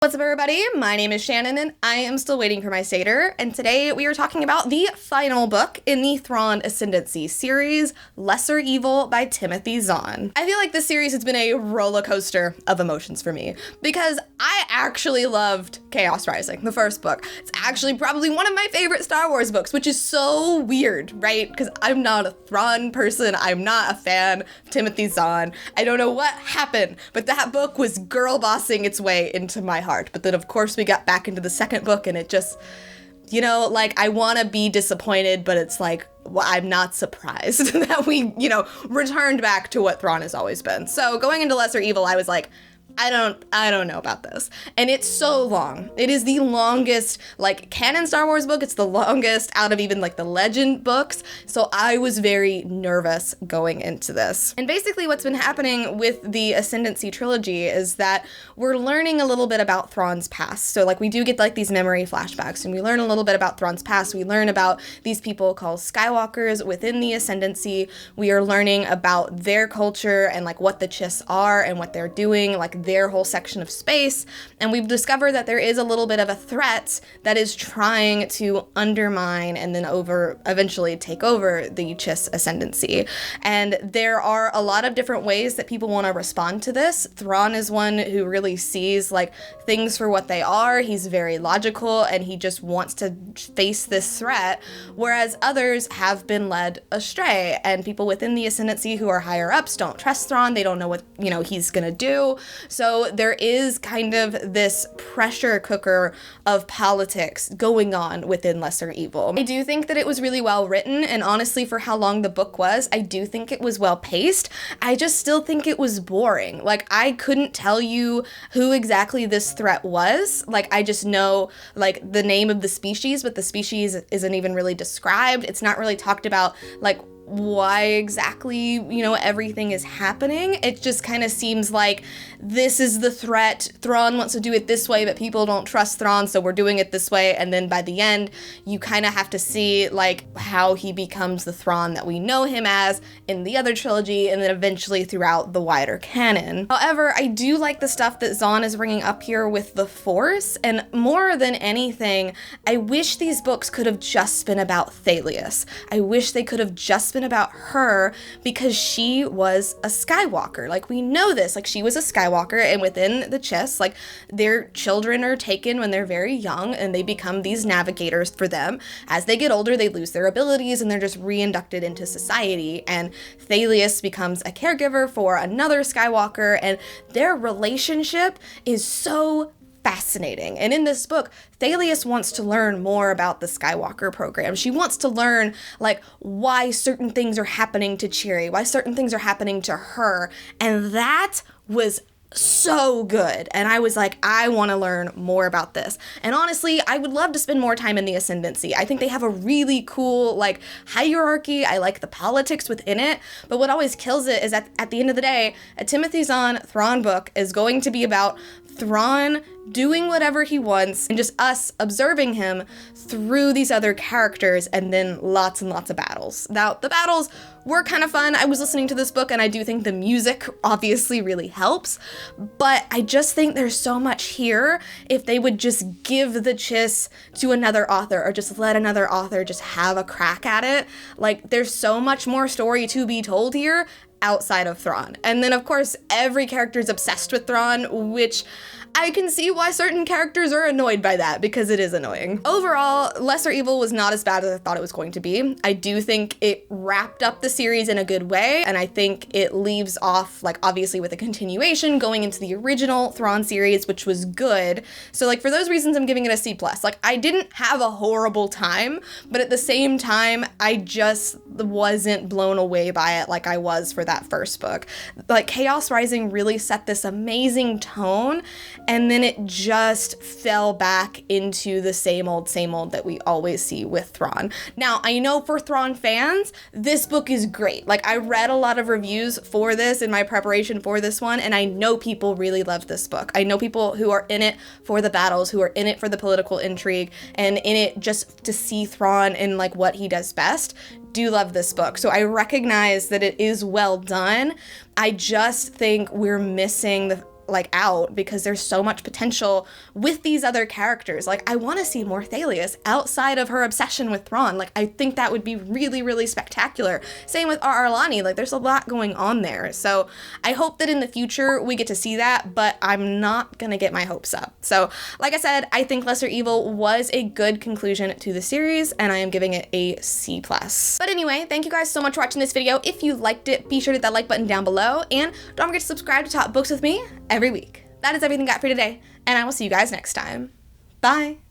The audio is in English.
What's up, everybody? My name is Shannon, and I am still waiting for my Satyr, and today we are talking about the final book in the Thrawn Ascendancy series, Lesser Evil by Timothy Zahn. I feel like this series has been a roller coaster of emotions for me, because I actually loved Chaos Rising, the first book. It's actually probably one of my favorite Star Wars books, which is so weird, right? Because I'm not a Thrawn person, I'm not a fan of Timothy Zahn. I don't know what happened, but that book was girl bossing its way into my heart. But then, of course, we got back into the second book, and it just, I want to be disappointed, but it's like, well, I'm not surprised that we, returned back to what Thrawn has always been. So going into Lesser Evil, I was like, I don't know about this. And it's so long. It is the longest, canon Star Wars book. It's the longest out of even, the Legend books. So I was very nervous going into this. And basically what's been happening with the Ascendancy trilogy is that we're learning a little bit about Thrawn's past. So, we do get, these memory flashbacks, and we learn a little bit about Thrawn's past. We learn about these people called Skywalkers within the Ascendancy. We are learning about their culture and, what the Chiss are and what they're doing, their whole section of space, and we've discovered that there is a little bit of a threat that is trying to undermine and then eventually take over the Chiss Ascendancy. And there are a lot of different ways that people want to respond to this. Thrawn is one who really sees things for what they are. He's very logical and he just wants to face this threat, whereas others have been led astray, and people within the Ascendancy who are higher ups don't trust Thrawn. They don't know what he's gonna do. So there is kind of this pressure cooker of politics going on within Lesser Evil. I do think that it was really well written, and honestly, for how long the book was, I do think it was well paced. I just still think it was boring. I couldn't tell you who exactly this threat was. I just know, the name of the species, but the species isn't even really described. It's not really talked about, why exactly, everything is happening. It just kind of seems like this is the threat. Thrawn wants to do it this way, but people don't trust Thrawn, so we're doing it this way. And then by the end, you kind of have to see, how he becomes the Thrawn that we know him as in the other trilogy, and then eventually throughout the wider canon. However, I do like the stuff that Zahn is bringing up here with the Force, and more than anything, I wish these books could have just been about Thalius. I wish they could have just been about her, because she was a Skywalker. We know this. She was a Skywalker, and within the Chiss, their children are taken when they're very young, and they become these navigators for them. As they get older, they lose their abilities, and they're just reinducted into society, and Thalius becomes a caregiver for another Skywalker, and their relationship is so fascinating. And in this book, Thalius wants to learn more about the Skywalker program. She wants to learn, why certain things are happening to Cherie, why certain things are happening to her. And that was so good. And I was like, I want to learn more about this. And honestly, I would love to spend more time in the Ascendancy. I think they have a really cool, hierarchy. I like the politics within it. But what always kills it is at the end of the day, a Timothy Zahn Thrawn book is going to be about Thrawn doing whatever he wants and just us observing him through these other characters, and then lots and lots of battles. Now, the battles were kind of fun. I was listening to this book and I do think the music obviously really helps, but I just think there's so much here if they would just give the Chiss to another author, or just let another author just have a crack at it. There's so much more story to be told here outside of Thrawn. And then, of course, every character is obsessed with Thrawn, which I can see why certain characters are annoyed by that, because it is annoying. Overall, Lesser Evil was not as bad as I thought it was going to be. I do think it wrapped up the series in a good way, and I think it leaves off, obviously with a continuation going into the original Thrawn series, which was good. So, for those reasons, I'm giving it a C+. I didn't have a horrible time, but at the same time, I just wasn't blown away by it like I was for that first book. Chaos Rising really set this amazing tone, and then it just fell back into the same old that we always see with Thrawn. Now, I know for Thrawn fans, this book is great. I read a lot of reviews for this in my preparation for this one, and I know people really love this book. I know people who are in it for the battles, who are in it for the political intrigue, and in it just to see Thrawn in what he does best. Do love this book. So I recognize that it is well done. I just think we're missing the like out because there's so much potential with these other characters. Like, I want to see more Thalias outside of her obsession with Thrawn. Like, I think that would be really, really spectacular. Same with Arlani. Like, there's a lot going on there. So I hope that in the future we get to see that, but I'm not gonna get my hopes up. So like I said, I think Lesser Evil was a good conclusion to the series, and I am giving it a C+. But anyway, thank you guys so much for watching this video. If you liked it, be sure to hit that like button down below, and don't forget to subscribe to Talk Books with me every week. That is everything I got for today, and I will see you guys next time. Bye!